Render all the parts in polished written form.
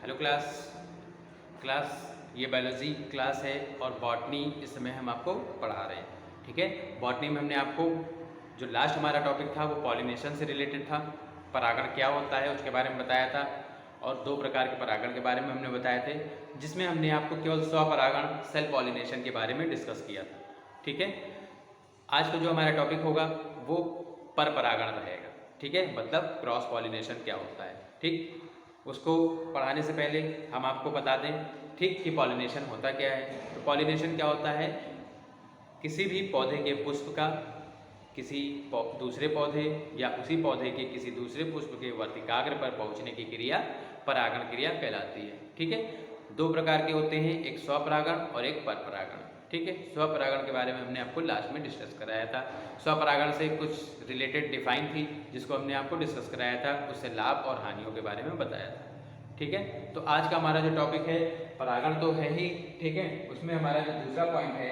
Hello class ये biology class है और बॉटनी इस समय हम आपको पढ़ा रहे हैं। ठीक है, बॉटनी में हमने आपको जो लास्ट हमारा टॉपिक था वो पॉलिनेशन से रिलेटेड था। परागण क्या होता है उसके बारे में बताया था और दो प्रकार के परागण के बारे में हमने बताए थे, जिसमें हमने आपको केवल स्वपरागण सेल्फ पॉलिनेशन के बारे में डिस्कस किया था। ठीक है, आज का जो हमारा टॉपिक होगा वो पर परागण रहेगा। ठीक है, मतलब क्रॉस पॉलिनेशन क्या होता है। ठीक, उसको पढ़ाने से पहले हम आपको बता दें ठीक कि पॉलिनेशन होता क्या है। तो पॉलिनेशन क्या होता है, किसी भी पौधे के पुष्प का किसी दूसरे पौधे या उसी पौधे के किसी दूसरे पुष्प के वर्तिकाग्र पर पहुंचने की क्रिया परागण क्रिया कहलाती है। ठीक है, दो प्रकार के होते हैं, एक स्वपरागण और एक परपरागण। ठीक है, स्वपरागण के बारे में हमने आपको लास्ट में डिस्कस कराया था। स्वपरागण से कुछ रिलेटेड डिफाइन थी जिसको हमने आपको डिस्कस कराया था, उससे लाभ और हानियों के बारे में बताया था। ठीक है, तो आज का हमारा जो टॉपिक है परागण तो है ही। ठीक है, उसमें हमारा जो दूसरा पॉइंट है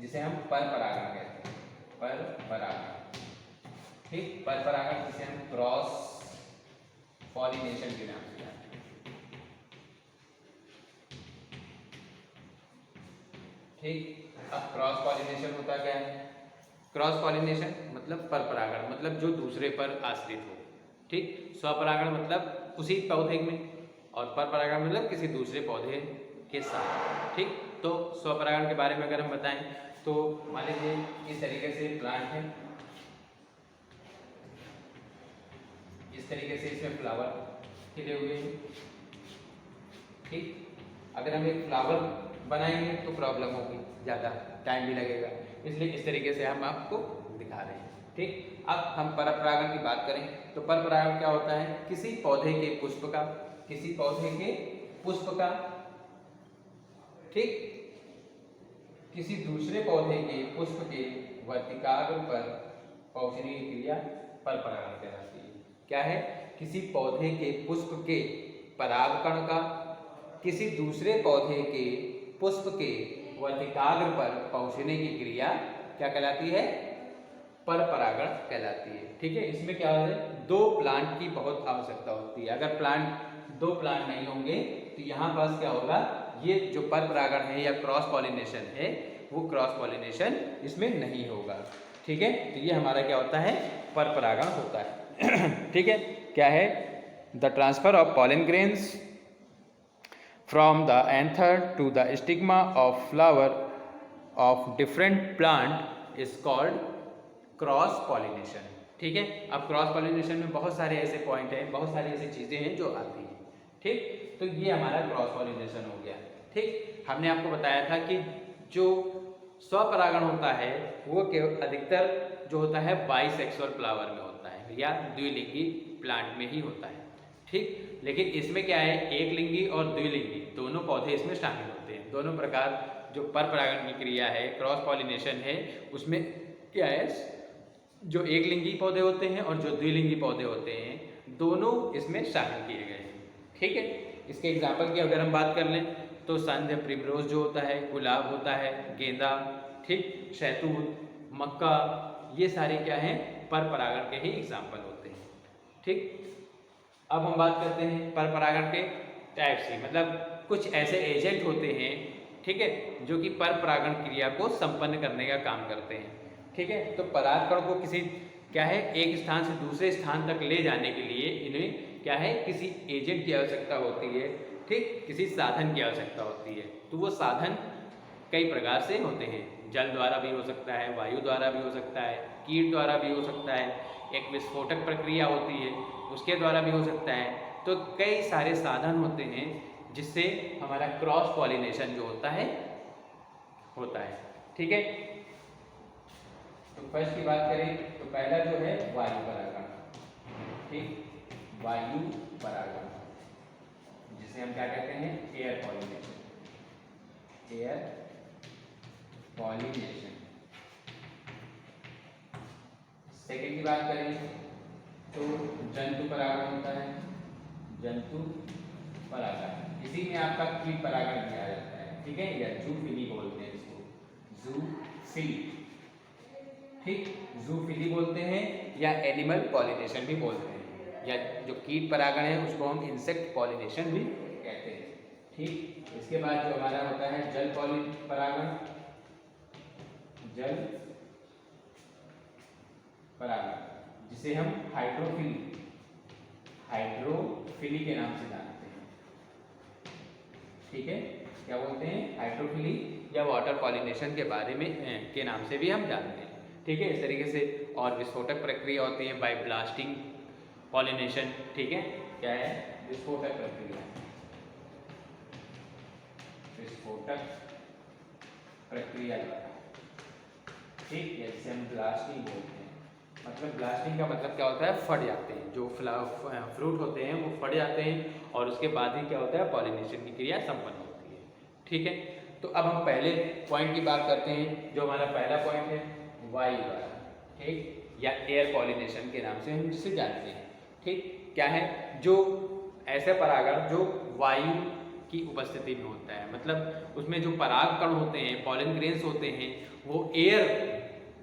जिसे हम परपरागण कहते हैं, परपरागण। ठीक, परपरागण जिसे हम क्रॉस पॉलिनेशन के नाम से जानते हैं। ठीक, अब क्रॉस पॉलिनेशन होता क्या है। क्रॉस पॉलिनेशन मतलब परपरागण, मतलब जो दूसरे पर आश्रित हो। ठीक, स्वपरागण मतलब उसी पौधे में और परपरागण मतलब किसी दूसरे पौधे के साथ। ठीक, तो स्वपरागण के बारे में अगर हम बताएं तो मान लीजिए इस तरीके से प्लांट है, इस तरीके से इसमें फ्लावर खिले हुए हैं। ठीक, अगर हम एक फ्लावर बनाएंगे तो प्रॉब्लम होगी, ज़्यादा टाइम भी लगेगा, इसलिए इस तरीके से हम आपको दिखा रहे हैं। ठीक, अब हम परपरागण की बात करें तो परपरागण क्या होता है, किसी पौधे के पुष्प का, किसी पौधे के पुष्प का, ठीक, किसी दूसरे पौधे के पुष्प के वर्तिकाग्र पर पहुंचने की क्रिया परपरागण कहलाती है। क्या है, किसी पौधे के पुष्प के परागकण का किसी दूसरे पौधे के पुष्प के वर्तिकाग्र पर पहुंचने की क्रिया क्या कहलाती है, परपरागण कहलाती है। ठीक है, इसमें क्या है, दो प्लांट की बहुत आवश्यकता होती है। अगर दो प्लांट नहीं होंगे तो यहाँ पास क्या होगा, ये जो परपरागण है या क्रॉस पॉलिनेशन है वो क्रॉस पॉलिनेशन इसमें नहीं होगा। ठीक है, तो ये हमारा क्या होता है, परपरागण होता है। ठीक है, क्या है, the transfer of pollen grains from the anther to the stigma of flower of different plant is called cross pollination. ठीक है, अब क्रॉस पॉलिनेशन में बहुत सारे ऐसे पॉइंट हैं, बहुत सारी ऐसी चीज़ें हैं जो आती हैं। ठीक, तो ये हमारा क्रॉस पॉलिनेशन हो गया। ठीक, हमने आपको बताया था कि जो स्वपरागण होता है वो अधिकतर जो होता है बाइसेक्सुअल फ्लावर में होता है या द्विलिंगी प्लांट में ही होता है। ठीक, लेकिन इसमें क्या है, एक लिंगी और द्विलिंगी दोनों पौधे इसमें शामिल होते हैं। दोनों प्रकार जो परपरागण की क्रिया है, क्रॉस पॉलिनेशन है, उसमें क्या है, जो एक लिंगी पौधे होते हैं और जो द्विलिंगी पौधे होते हैं दोनों इसमें शामिल किए गए हैं। ठीक है, इसके एग्जाम्पल की अगर हम बात कर लें तो संध्या प्रिमरोज जो होता है, गुलाब होता है, गेंदा, ठीक, शहतूत, मक्का, ये सारे क्या हैं, परपरागण के ही एग्जाम्पल होते हैं। ठीक, अब हम बात करते हैं परपरागण के टाइप्स की, मतलब कुछ ऐसे एजेंट होते हैं, ठीक है, जो कि परपरागण क्रिया को संपन्न करने का काम करते हैं। ठीक है, तो परागकण को किसी क्या है, एक स्थान से दूसरे स्थान तक ले जाने के लिए इन्हें क्या है, किसी एजेंट की आवश्यकता होती है। ठीक, किसी साधन की आवश्यकता होती है। तो वो साधन कई प्रकार से होते हैं, जल द्वारा भी हो सकता है, वायु द्वारा भी हो सकता है, कीट द्वारा भी हो सकता है, एक विस्फोटक प्रक्रिया होती है उसके द्वारा भी हो सकता है। तो कई सारे साधन होते हैं जिससे हमारा क्रॉस पॉलिनेशन जो होता है। ठीक है, तो फर्स्ट की बात करें तो पहला जो है वायु परागण। ठीक, वायु परागण जिसे हम क्या कहते हैं, air pollination. Air pollination. Second की बात करें तो जंतु परागण होता है, जंतु परागण, इसी में आपका कीट परागण किया जाता है। ठीक है, या जूफिली बोलते हैं इसको, जूफिली। ठीक, जूफिली बोलते हैं या एनिमल पॉलिनेशन भी बोलते हैं, या जो कीट परागण है उसको हम इंसेक्ट पॉलिनेशन भी कहते हैं। ठीक, इसके बाद जो हमारा होता है जल परागण, जल परागण जिसे हम हाइड्रोफिली के नाम से जानते हैं। ठीक है, क्या बोलते हैं, हाइड्रोफिली या वाटर पॉलिनेशन के बारे में के नाम से भी हम जानते हैं। ठीक है, इस तरीके से और विस्फोटक प्रक्रिया होती है बाय ब्लास्टिंग पॉलिनेशन। ठीक है, क्या है, विस्फोटक प्रक्रिया, विस्फोटक प्रक्रिया द्वारा। ठीक है, जिसे हम ब्लास्टिंग बोलते हैं। मतलब ब्लास्टिंग का मतलब क्या होता है, फट जाते हैं, जो फ्रूट होते हैं वो फट जाते हैं और उसके बाद ही क्या होता है, पॉलिनेशन की क्रिया संपन्न होती है। ठीक है, तो अब हम पहले पॉइंट की बात करते हैं, जो हमारा पहला पॉइंट है वायु द्वारा, ठीक, या एयर पॉलिनेशन के नाम से हम जिसे जानते हैं। ठीक, क्या है, जो ऐसे परागण जो वायु की उपस्थिति में होता है, मतलब उसमें जो पराग कण होते हैं, पॉलन ग्रेन्स होते हैं, वो एयर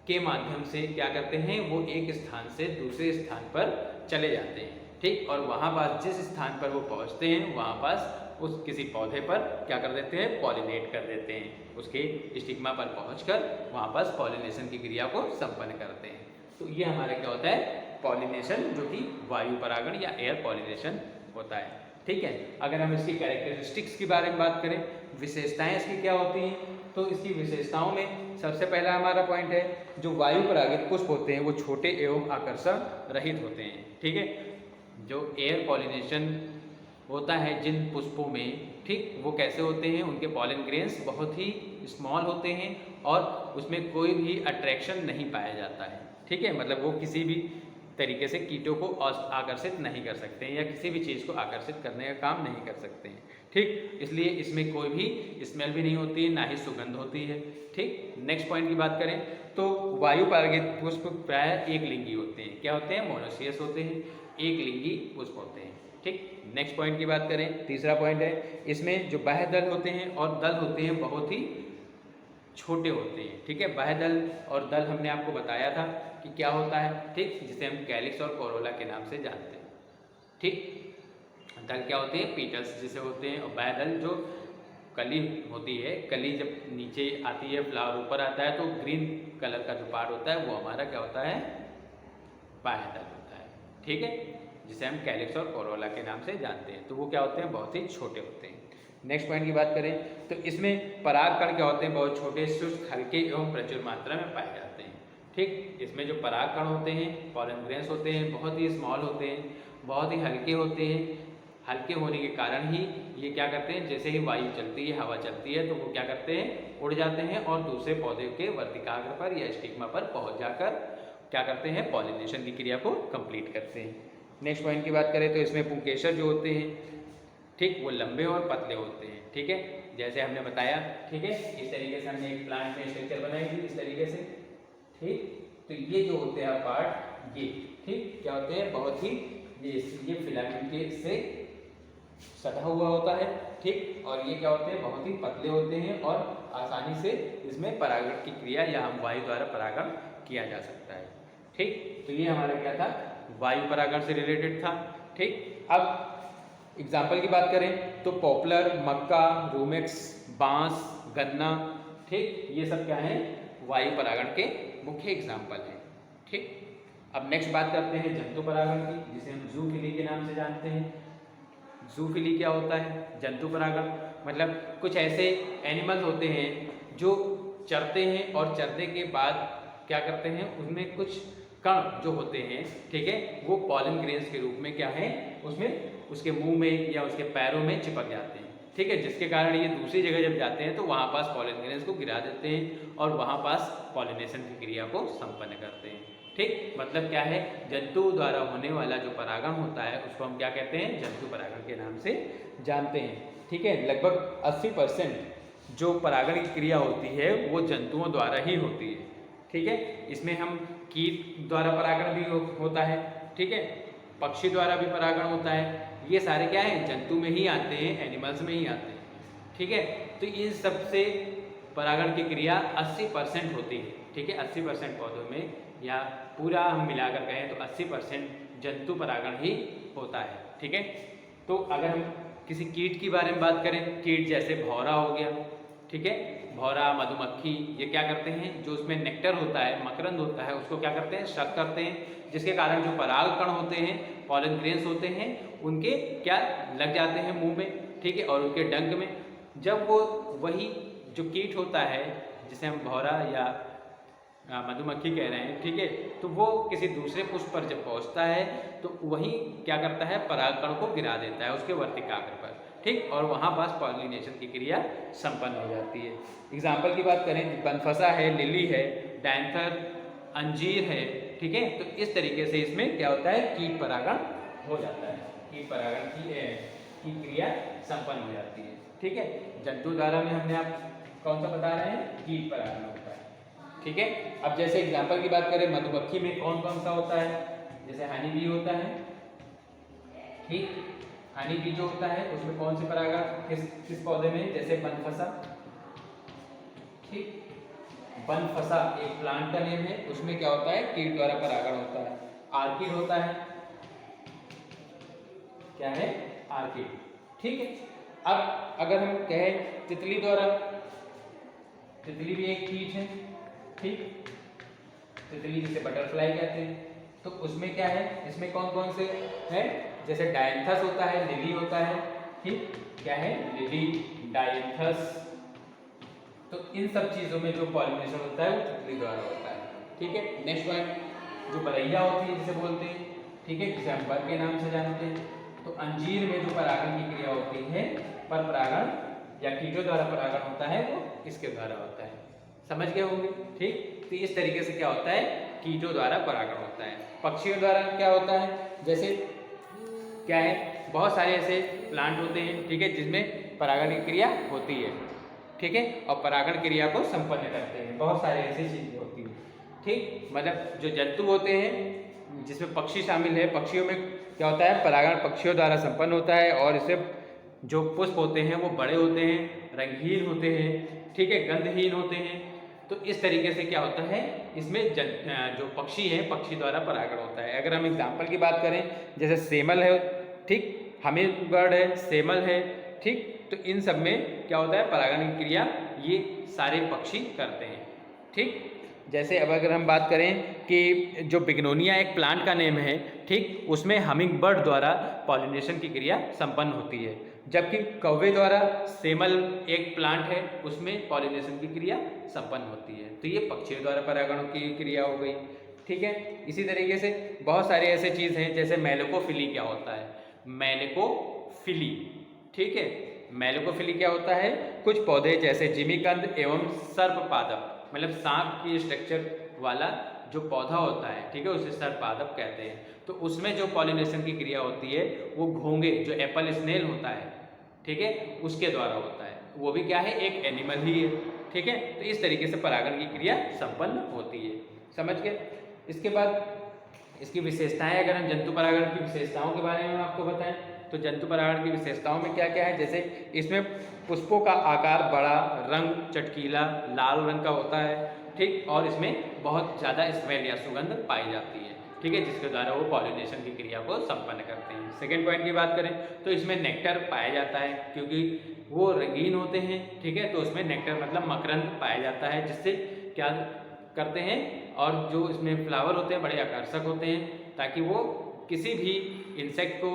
के माध्यम से क्या करते हैं, वो एक स्थान से दूसरे स्थान पर चले जाते हैं। ठीक, और वहाँ पास जिस स्थान पर वो पहुँचते हैं वहाँ पास उस किसी पौधे पर क्या कर देते हैं, पॉलिनेट कर देते हैं, उसके स्टिग्मा पर पहुंचकर वहाँ पास पॉलिनेशन की क्रिया को संपन्न करते हैं। तो ये हमारा क्या होता है, पॉलिनेशन, जो कि वायु परागण या एयर पॉलिनेशन होता है। ठीक है, अगर हम इसकी कैरेक्टरिस्टिक्स के बारे में बात करें, विशेषताएं इसकी क्या होती हैं, तो इसकी विशेषताओं में सबसे पहला हमारा पॉइंट है, जो वायु परागित पुष्प होते हैं वो छोटे एवं आकर्षण रहित होते हैं। ठीक है, जो एयर पॉलिनेशन होता है जिन पुष्पों में, ठीक, वो कैसे होते हैं, उनके पॉलन ग्रेन्स बहुत ही स्मॉल होते हैं और उसमें कोई भी अट्रैक्शन नहीं पाया जाता है। ठीक है, मतलब वो किसी भी तरीके से कीटों को आकर्षित नहीं कर सकते हैं या किसी भी चीज़ को आकर्षित करने का काम नहीं कर सकते हैं। ठीक, इसलिए इसमें कोई भी स्मेल भी नहीं होती है, ना ही सुगंध होती है। ठीक, नेक्स्ट पॉइंट की बात करें तो वायु परागित पुष्प प्रायः एक लिंगी होते हैं। क्या होते हैं, मोनोसियस होते हैं, एक लिंगी पुष्प होते हैं। ठीक, नेक्स्ट पॉइंट की बात करें, तीसरा पॉइंट है, इसमें जो बाह्य दल होते हैं और दल होते हैं बहुत ही छोटे होते हैं। ठीक है, बाह्य दल और दल हमने आपको बताया था कि क्या होता है, ठीक, जिसे हम कैलिक्स और कोरोला के नाम से जानते हैं। ठीक, दल क्या होते हैं, पीटल्स जिसे होते हैं, और बाह्य दल जो कली होती है, कली जब नीचे आती है, फ्लावर ऊपर आता है, तो ग्रीन कलर का जो पार्ट होता है वो हमारा क्या होता है, बाह्य दल होता है। ठीक है, जिसे हम कैलिक्स और कोरोला के नाम से जानते हैं। तो वो क्या होते हैं, बहुत ही छोटे होते हैं। नेक्स्ट पॉइंट की बात करें तो इसमें पराग कण क्या होते हैं, बहुत छोटे, शुष्क, हल्के एवं प्रचुर मात्रा में पाए जाते हैं। ठीक, इसमें जो पराग कण होते हैं, पॉलन ग्रेन्स होते हैं, बहुत ही स्मॉल होते हैं, बहुत ही हल्के होते हैं। हल्के होने के कारण ही ये क्या करते हैं, जैसे ही वायु चलती है, हवा चलती है, तो वो क्या करते हैं, उड़ जाते हैं और दूसरे पौधे के वर्तिकाग्र पर या स्टिग्मा पर पहुँच जाकर क्या करते हैं, पॉलिनेशन की क्रिया को कंप्लीट करते हैं। नेक्स्ट पॉइंट की बात करें तो इसमें पुंकेसर जो होते हैं, ठीक, वो लंबे और पतले होते हैं। ठीक है, जैसे हमने बताया। ठीक है, इस तरीके से हमने एक प्लांट में स्ट्रक्चर बनाई थी, इस तरीके से। ठीक, तो ये जो होते हैं पार्ट, ये ठीक क्या होते हैं, बहुत ही ये फिलामेंट के से सटा हुआ होता है। ठीक, और ये क्या होते हैं, बहुत ही पतले होते हैं और आसानी से इसमें परागण की क्रिया या हम वायु द्वारा परागण किया जा सकता है। ठीक, तो ये हमारा क्या था, वायु परागण से रिलेटेड था। ठीक, अब एग्जाम्पल की बात करें तो पॉपुलर, मक्का, रूमेक्स, बांस, गन्ना, ठीक, ये सब क्या है, वायु परागण के मुख्य एग्जाम्पल हैं। ठीक, अब नेक्स्ट बात करते हैं जंतु परागण की, जिसे हम जूफिली के नाम से जानते हैं। जूफिली क्या होता है, जंतु परागण मतलब कुछ ऐसे एनिमल्स होते हैं जो चरते हैं और चरने के बाद क्या करते हैं, उनमें कुछ कण जो होते हैं, ठीक है, वो पॉलन ग्रेन्स के रूप में क्या है, उसमें उसके मुंह में या उसके पैरों में चिपक जाते हैं। ठीक है, जिसके कारण ये दूसरी जगह जब जाते हैं तो वहाँ पास पॉलन ग्रेन्स को गिरा देते हैं और वहाँ पास पॉलिनेशन की क्रिया को संपन्न करते हैं। ठीक, मतलब क्या है, जंतु द्वारा होने वाला जो परागण होता है उसको हम क्या कहते हैं, जंतु परागण के नाम से जानते हैं। ठीक है, लगभग 80% जो परागण की क्रिया होती है वो जंतुओं द्वारा ही होती है। ठीक है, इसमें हम कीट द्वारा परागण भी होता है। ठीक है, पक्षी द्वारा भी परागण होता है। ये सारे क्या है, जंतु में ही आते हैं, एनिमल्स में ही आते हैं। ठीक है, तो इन सबसे परागण की क्रिया 80% होती है। ठीक है, 80% पौधों में या पूरा हम मिलाकर कहें तो 80% जंतु परागण ही होता है। ठीक है, तो अगर हम किसी कीट के बारे में बात करें, कीट जैसे भौरा हो गया, ठीक है, भौरा, मधुमक्खी, ये क्या करते हैं, जो उसमें नेक्टर होता है, मकरंद होता है, उसको क्या करते हैं, शक करते हैं, जिसके कारण जो परागकण होते हैं, पॉलन ग्रेन्स होते हैं, उनके क्या लग जाते हैं मुंह में, ठीक है, और उनके डंक में। जब वो वही जो कीट होता है जिसे हम भौरा या मधुमक्खी कह रहे हैं, ठीक है, तो वो किसी दूसरे पुष्प पर जब पहुंचता है तो वही क्या करता है, परागकण को गिरा देता है उसके वर्तिकाग्र पर, ठीक, और वहाँ पास पॉलिनेशन की क्रिया संपन्न हो जाती है। एग्जाम्पल की बात करें, बनफसा है, लिली है, डायंथर, अंजीर है, ठीक है, तो इस तरीके से इसमें क्या होता है, कीट परागण हो जाता है, कीट परागण की क्रिया संपन्न हो जाती है, ठीक है। जंतु द्वारा में हमने आप कौन सा बता रहे हैं, कीट परागण होता है, ठीक है। अब जैसे एग्जाम्पल की बात करें, मधुमक्खी में कौन कौन सा होता है, जैसे हनी बी होता है, ठीक, हनी बी जो होता है उसमें कौन से परागण किस पौधे में, जैसे बनफसा, ठीक, बनफसा एक प्लांट का नेम है, उसमें क्या होता है, कीट द्वारा परागण होता है। आर्किड होता है, क्या है, आर्किड, ठीक है। अब अगर हम कहें तितली द्वारा, तितली भी एक कीट है, ठीक, तितली जिसे बटरफ्लाई कहते हैं, तो उसमें क्या है, इसमें कौन कौन से है, जैसे डायंथस होता है, लिली होता है, ठीक, क्या है, लिली, डायंथस, तो इन सब चीजों में जो पॉलिनेशन होता है वो तितली द्वारा होता है, ठीक है। नेक्स्ट पॉइंट, जो बरैया होती है जिसे बोलते हैं, ठीक है, जिसे हम बर के नाम से जानते हैं, तो अंजीर में जो परागण की क्रिया होती है, पर परागण या कीटों द्वारा परागण होता है, वो किसके द्वारा होता है, समझ गए होंगे, ठीक। तो इस तरीके से क्या होता है, कीटों द्वारा परागण होता है। पक्षियों द्वारा क्या होता है, जैसे क्या है, बहुत सारे ऐसे प्लांट होते हैं, ठीक है, जिसमें परागण की क्रिया होती है, ठीक है, और परागण क्रिया को संपन्न करते हैं, बहुत सारे ऐसी चीजें होती हैं, ठीक। मतलब जो जंतु होते हैं जिसमें पक्षी शामिल है, पक्षियों में क्या होता है, परागण पक्षियों द्वारा संपन्न होता है, और इससे जो पुष्प होते हैं वो बड़े होते हैं, रंगहीन होते हैं, ठीक है, गंधहीन होते हैं। तो इस तरीके से क्या होता है, इसमें जो पक्षी है, पक्षी द्वारा परागण होता है। अगर हम एग्जाम्पल की बात करें, जैसे सेमल है, ठीक, हमिंग बर्ड है, सेमल है, ठीक, तो इन सब में क्या होता है, परागण की क्रिया ये सारे पक्षी करते हैं, ठीक। जैसे अब अगर हम बात करें कि जो बिग्नोनिया एक प्लांट का नेम है, ठीक, उसमें हमिंग बर्ड द्वारा पॉलिनेशन की क्रिया संपन्न होती है, जबकि कौवे द्वारा सेमल एक प्लांट है उसमें पॉलिनेशन की क्रिया संपन्न होती है। तो ये पक्षियों द्वारा परागण की क्रिया हो गई, ठीक है। इसी तरीके से बहुत सारे ऐसे चीज़ हैं, जैसे मेलेकोफिली क्या होता है, मेलेकोफिली, ठीक है, मेलेकोफिली क्या होता है, कुछ पौधे जैसे जिमीकंद एवं सर्पपादप, मतलब सांप की स्ट्रक्चर वाला जो पौधा होता है, ठीक है, उसे सर्पपादप कहते हैं। तो उसमें जो पॉलिनेशन की क्रिया होती है वो घोंगे, जो एप्पल स्नेल होता है, ठीक है, उसके द्वारा होता है, वो भी क्या है, एक एनिमल ही है, ठीक है। तो इस तरीके से परागण की क्रिया संपन्न होती है, समझ गए। इसके बाद इसकी विशेषताएं, अगर हम जंतु परागण की विशेषताओं के बारे में आपको बताएं, तो जंतु परागण की विशेषताओं में क्या क्या है, जैसे इसमें पुष्पों का आकार बड़ा, रंग चटकीला लाल रंग का होता है, ठीक, और इसमें बहुत ज़्यादा स्मेल या सुगंध पाई जाती है, ठीक है, जिसके द्वारा वो पॉलिनेशन की क्रिया को संपन्न करते हैं। सेकेंड पॉइंट की बात करें तो इसमें नेक्टर पाया जाता है, क्योंकि वो रंगीन होते हैं, ठीक है, तो उसमें नेक्टर मतलब मकरंद पाया जाता है, जिससे क्या करते हैं, और जो इसमें फ्लावर होते हैं बड़े आकर्षक होते हैं, ताकि वो किसी भी इंसेक्ट को,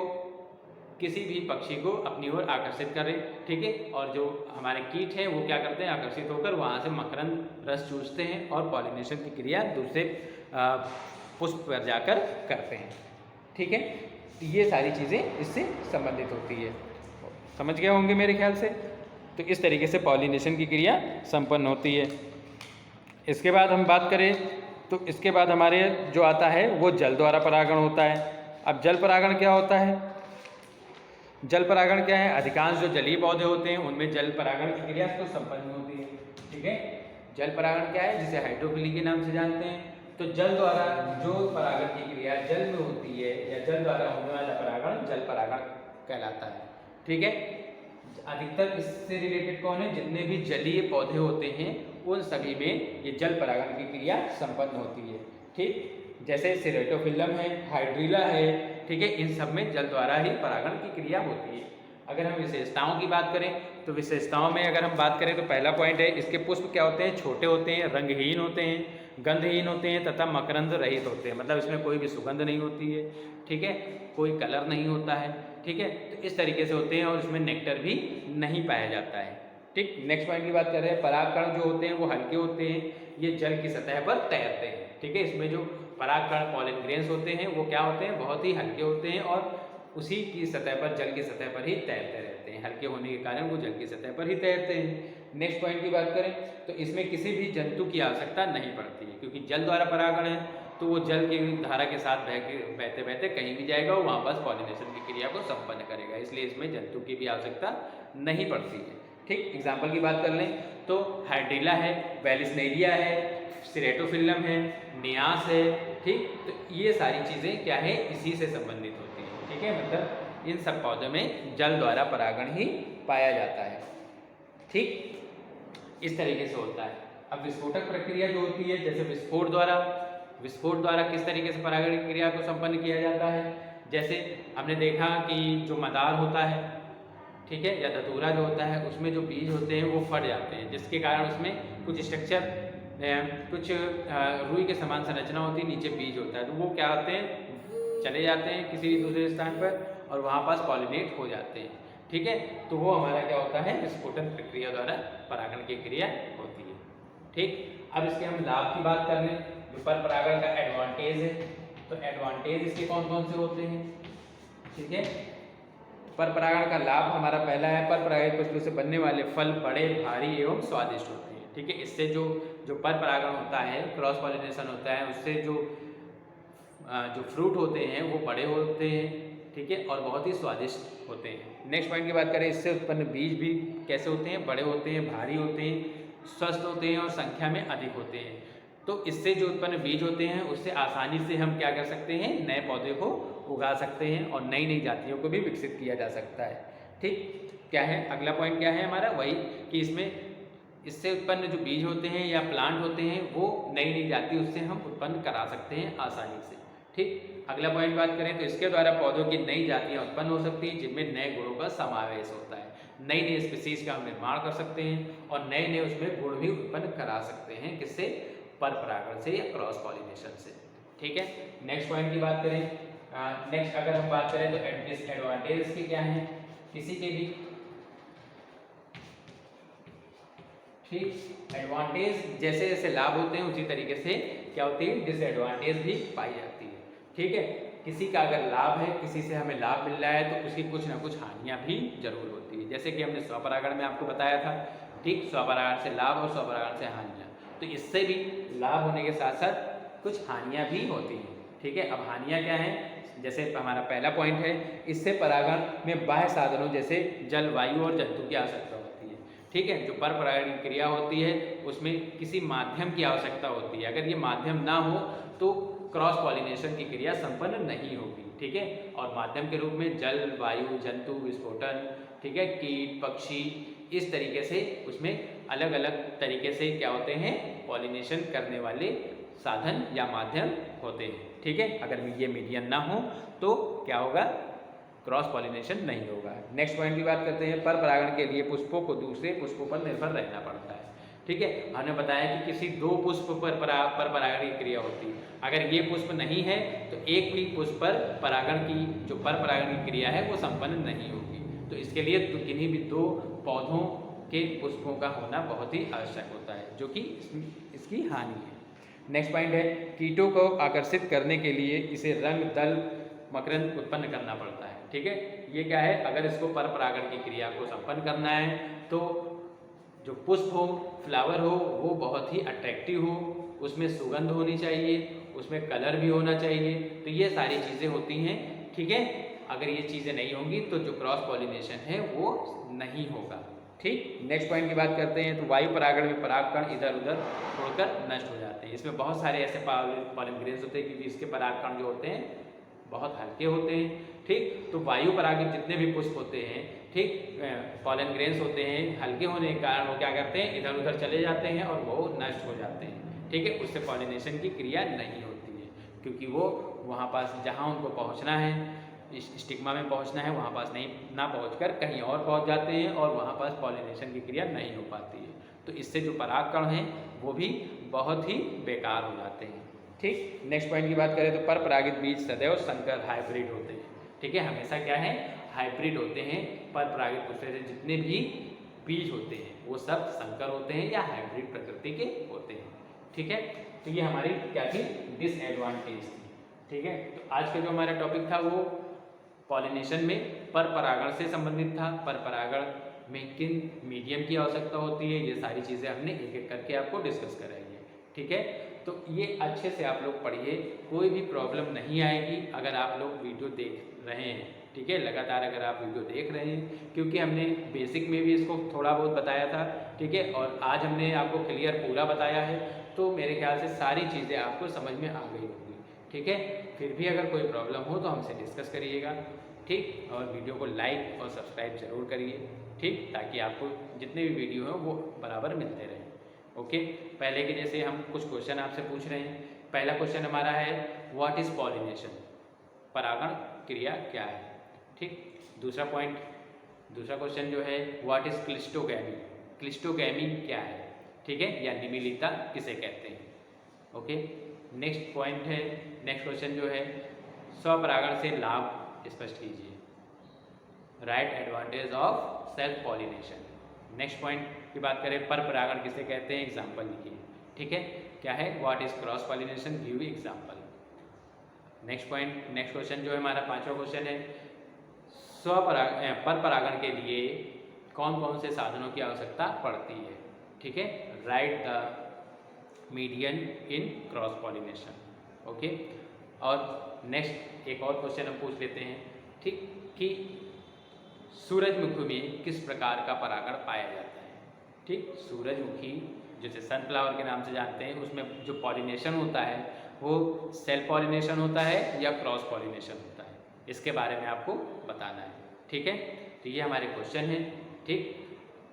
किसी भी पक्षी को अपनी ओर आकर्षित करें, ठीक है, और जो हमारे कीट हैं वो क्या करते हैं, आकर्षित होकर वहाँ से मकरंद रस चूसते हैं और पॉलिनेशन की क्रिया दूसरे पुष्प पर जाकर करते हैं, ठीक है। तो ये सारी चीज़ें इससे संबंधित होती है, समझ गए होंगे मेरे ख्याल से। तो इस तरीके से पॉलिनेशन की क्रिया संपन्न होती है। इसके बाद हम बात करें तो इसके बाद हमारे जो आता है वो जल द्वारा परागण होता है। अब जल परागण क्या होता है, जल परागण क्या है, अधिकांश जो जलीय पौधे होते हैं उनमें जल परागण की क्रिया तो संपन्न होती है, ठीक है। जल परागण क्या है, जिसे हाइड्रोफिली के नाम से जानते हैं। तो जल द्वारा जो परागण की क्रिया जल में होती है या जल द्वारा होने वाला परागण जल परागण कहलाता है, ठीक है। अधिकतर इससे रिलेटेड कौन है, जितने भी जलीय पौधे होते हैं उन सभी में ये जल परागण की क्रिया संपन्न होती है, ठीक। जैसे सिरेटोफिलम है, हाइड्रिला है, ठीक है, इन सब में जल द्वारा ही परागण की क्रिया होती है। अगर हम विशेषताओं की बात करें तो विशेषताओं में अगर हम बात करें तो पहला पॉइंट है, इसके पुष्प क्या होते हैं, छोटे होते हैं, रंगहीन होते हैं, गंधहीन होते हैं तथा मकरंद रहित होते हैं, मतलब इसमें कोई भी सुगंध नहीं होती है, ठीक है, कोई कलर नहीं होता है, ठीक है, तो इस तरीके से होते हैं और इसमें नेक्टर भी नहीं पाया जाता है। ठीक, नेक्स्ट पॉइंट की बात कर रहे हैं, परागकण जो होते हैं वो हल्के होते हैं, ये जल की सतह पर तैरते हैं, ठीक है, इसमें जो परागकण पॉलन ग्रेन्स होते हैं वो क्या होते हैं, बहुत ही हल्के होते हैं और उसी की सतह पर, जल की सतह पर ही तैरते रहते हैं, हल्के होने के कारण वो जल की सतह पर ही तैरते हैं। नेक्स्ट पॉइंट की बात करें तो इसमें किसी भी जंतु की आवश्यकता नहीं पड़ती है, क्योंकि जल द्वारा परागण है तो वो जल की धारा के साथ बहते बहते कहीं भी जाएगा, वो वहाँ पर पॉलिनेशन की क्रिया को संपन्न करेगा, इसलिए इसमें जंतु की भी आवश्यकता नहीं पड़ती है। ठीक, एग्जाम्पल की बात कर लें तो हाइड्रिला है, वेलिस्नेरिया है, सिरेटोफिल्लम है, नियास है, ठीक, तो ये सारी चीज़ें क्या है, इसी से संबंधित होती हैं, ठीक है, मतलब इन सब पौधों में जल द्वारा परागण ही पाया जाता है। ठीक, इस तरीके से होता है। अब विस्फोटक प्रक्रिया जो होती है, जैसे विस्फोट द्वारा किस तरीके से परागण क्रिया को संपन्न किया जाता है, जैसे हमने देखा कि जो मदार होता है, ठीक है, या धतूरा जो होता है, उसमें जो बीज होते हैं वो फट जाते हैं, जिसके कारण उसमें कुछ स्ट्रक्चर, कुछ रुई के समान संरचना होती है, नीचे बीज होता है, तो वो क्या होते हैं, चले जाते हैं किसी दूसरे स्थान पर और वहाँ पास पॉलिनेट हो जाते हैं, ठीक है, तो वो हमारा क्या होता है, विस्फोटन प्रक्रिया द्वारा परागण की क्रिया होती है। ठीक, अब इसके हम लाभ की बात कर लें, जो पर परागण का एडवांटेज है, तो एडवांटेज इसके कौन कौन से होते हैं, ठीक है, पर परागण का लाभ हमारा पहला है, पर परागित पुष्पों से बनने वाले फल बड़े, भारी एवं स्वादिष्ट होते हैं, ठीक है, इससे जो पर परागण होता है, क्रॉस पॉलिनेशन होता है, उससे जो फ्रूट होते हैं वो बड़े होते हैं, ठीक है, और बहुत ही स्वादिष्ट होते हैं। नेक्स्ट पॉइंट की बात करें, इससे उत्पन्न बीज भी कैसे होते हैं, बड़े होते हैं, भारी होते हैं, स्वस्थ होते हैं और संख्या में अधिक होते हैं। तो इससे जो उत्पन्न बीज होते हैं उससे आसानी से हम क्या कर सकते हैं, नए पौधे को उगा सकते हैं और नई नई जातियों को भी विकसित किया जा सकता है। ठीक, क्या है अगला पॉइंट, क्या है हमारा, वही कि इससे उत्पन्न जो बीज होते हैं या प्लांट होते हैं वो नई नई जाति उससे हम उत्पन्न करा सकते हैं आसानी से। ठीक, अगला पॉइंट बात करें तो इसके द्वारा पौधों की नई जातियाँ उत्पन्न हो सकती हैं जिनमें नए गुणों का समावेश होता है, नई नई स्पीसीज का हम निर्माण कर सकते हैं और नए नए उसमें गुण भी उत्पन्न करा सकते हैं, किससे, पर परागण से या क्रॉस पॉलिनेशन से। ठीक है, नेक्स्ट पॉइंट की बात करें, नेक्स्ट अगर हम बात करें तो डिसएडवांटेज इसके क्या हैं, किसी के भी, ठीक, एडवांटेज जैसे जैसे लाभ होते हैं उसी तरीके से क्या होती है, डिसएडवांटेज भी पाई जाती है। ठीक है, किसी का अगर लाभ है, किसी से हमें लाभ मिल रहा है तो उसकी कुछ ना कुछ हानियां भी जरूर होती है, जैसे कि हमने स्वपरागण में आपको बताया था। ठीक, स्वपरागण से लाभ और स्वपरागण से हानियां, तो इससे भी लाभ होने के साथ साथ कुछ हानियां भी होती हैं। ठीक है, अब हानियां क्या हैं, जैसे हमारा पहला पॉइंट है, इससे परागण में बाह्य साधनों जैसे जल, वायु और जंतु की आवश्यकता होती है। ठीक है, जो पर परागण क्रिया होती है उसमें किसी माध्यम की आवश्यकता होती है, अगर ये माध्यम ना हो तो क्रॉस पॉलिनेशन की क्रिया संपन्न नहीं होगी। ठीक है, और माध्यम के रूप में जल, वायु, जंतु, विस्फोटन, ठीक है, कीट, पक्षी, इस तरीके से उसमें अलग अलग तरीके से क्या होते हैं, पॉलिनेशन करने वाले साधन या माध्यम होते हैं। ठीक है, अगर ये मीडियम ना हो तो क्या होगा, क्रॉस पॉलिनेशन नहीं होगा। नेक्स्ट पॉइंट की बात करते हैं, पर परागण के लिए पुष्पों को दूसरे पुष्पों पर निर्भर रहना पड़ता है। ठीक है, हमने बताया कि किसी दो पुष्प पर परागण की क्रिया होती है, अगर ये पुष्प नहीं है तो एक भी पुष्प पर परागण की जो पर परागण की क्रिया है वो संपन्न नहीं होगी, तो इसके लिए किन्हीं भी दो पौधों के पुष्पों का होना बहुत ही आवश्यक होता है, जो कि इसकी हानि है। नेक्स्ट पॉइंट है, कीटों को आकर्षित करने के लिए इसे रंग, दल, मकरंद उत्पन्न करना पड़ता है। ठीक है, ये क्या है, अगर इसको पर परागण की क्रिया को संपन्न करना है तो जो पुष्प हो, फ्लावर हो, वो बहुत ही अट्रैक्टिव हो, उसमें सुगंध होनी चाहिए, उसमें कलर भी होना चाहिए, तो ये सारी चीज़ें होती हैं। ठीक है, अगर ये चीज़ें नहीं होंगी तो जो क्रॉस पॉलिनेशन है वो नहीं होगा। ठीक, नेक्स्ट पॉइंट की बात करते हैं तो वायु परागण में परागकण इधर उधर उड़कर नष्ट हो जाते हैं। इसमें बहुत सारे ऐसे पॉलन ग्रेन्स होते हैं क्योंकि इसके परागकण जो होते हैं बहुत हल्के होते हैं। ठीक, तो वायु परागित जितने भी पुष्प होते हैं, ठीक, पॉलन ग्रेन्स होते हैं, हल्के होने के कारण वो क्या करते हैं, इधर उधर चले जाते हैं और वो नष्ट हो जाते हैं। ठीक है, उससे पॉलिनेशन की क्रिया नहीं होती है क्योंकि वो वहाँ पास जहाँ उनको पहुँचना है स्टिग्मा में पहुंचना है वहाँ पास नहीं ना पहुंचकर कहीं और पहुंच जाते हैं और वहाँ पास पॉलिनेशन की क्रिया नहीं हो पाती है। तो इससे जो परागकण हैं वो भी बहुत ही बेकार हो जाते हैं। ठीक, नेक्स्ट पॉइंट की बात करें तो पर परागित बीज सदैव संकर हाइब्रिड होते हैं। ठीक है, हमेशा क्या है, हाइब्रिड होते हैं। पर परागित पुष्प से जितने भी बीज होते हैं वो सब संकर होते हैं या हाइब्रिड प्रकृति के होते हैं। ठीक है, तो ये हमारी क्या थी, डिसएडवांटेज थी। ठीक है, तो आज का जो हमारा टॉपिक था वो पॉलिनेशन में पर परागण से संबंधित था। पर परागण में किन मीडियम की आवश्यकता होती है, ये सारी चीज़ें हमने एक एक करके आपको डिस्कस कराई है। ठीक है, तो ये अच्छे से आप लोग पढ़िए, कोई भी प्रॉब्लम नहीं आएगी अगर आप लोग वीडियो देख रहे हैं। ठीक है, लगातार अगर आप वीडियो देख रहे हैं, क्योंकि हमने बेसिक में भी इसको थोड़ा बहुत बताया था। ठीक है, और आज हमने आपको क्लियर पूरा बताया है, तो मेरे ख्याल से सारी चीज़ें आपको समझ में आ गई होंगी। ठीक है, फिर भी अगर कोई प्रॉब्लम हो तो हमसे डिस्कस करिएगा। ठीक, और वीडियो को लाइक और सब्सक्राइब जरूर करिए। ठीक, ताकि आपको जितने भी वीडियो हैं वो बराबर मिलते रहें। ओके, पहले के जैसे हम कुछ क्वेश्चन आपसे पूछ रहे हैं। पहला क्वेश्चन हमारा है व्हाट इज़ पॉलिनेशन, परागण क्रिया क्या है। ठीक, दूसरा क्वेश्चन जो है व्हाट इज़ क्लिस्टोगैमी, क्लिस्टोगैमी क्या है। ठीक है, या निमिलिता किसे कहते हैं। ओके, नेक्स्ट क्वेश्चन जो है स्वपरागण से लाभ स्पष्ट कीजिए, right advantage of self pollination. Next point की बात करें पर परागण किसे कहते हैं, एग्जाम्पल लिखिए। ठीक है, क्या है, what is cross pollination, give example. Next question जो है हमारा पांचवा क्वेश्चन है पर परागण के लिए कौन कौन से साधनों की आवश्यकता पड़ती है। ठीक है, right the median in cross pollination. Okay, और नेक्स्ट एक और क्वेश्चन हम पूछ लेते हैं। ठीक, कि सूरजमुखी में किस प्रकार का परागण पाया जाता है। ठीक, सूरजमुखी जैसे सनफ्लावर के नाम से जानते हैं, उसमें जो पॉलिनेशन होता है वो सेल्फ पॉलिनेशन होता है या क्रॉस पॉलिनेशन होता है, इसके बारे में आपको बताना है। ठीक है, तो ये हमारे क्वेश्चन हैं। ठीक,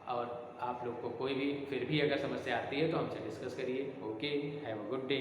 और आप लोग को कोई भी फिर भी अगर समस्या आती है तो हमसे डिस्कस करिए। Okay, have a good day.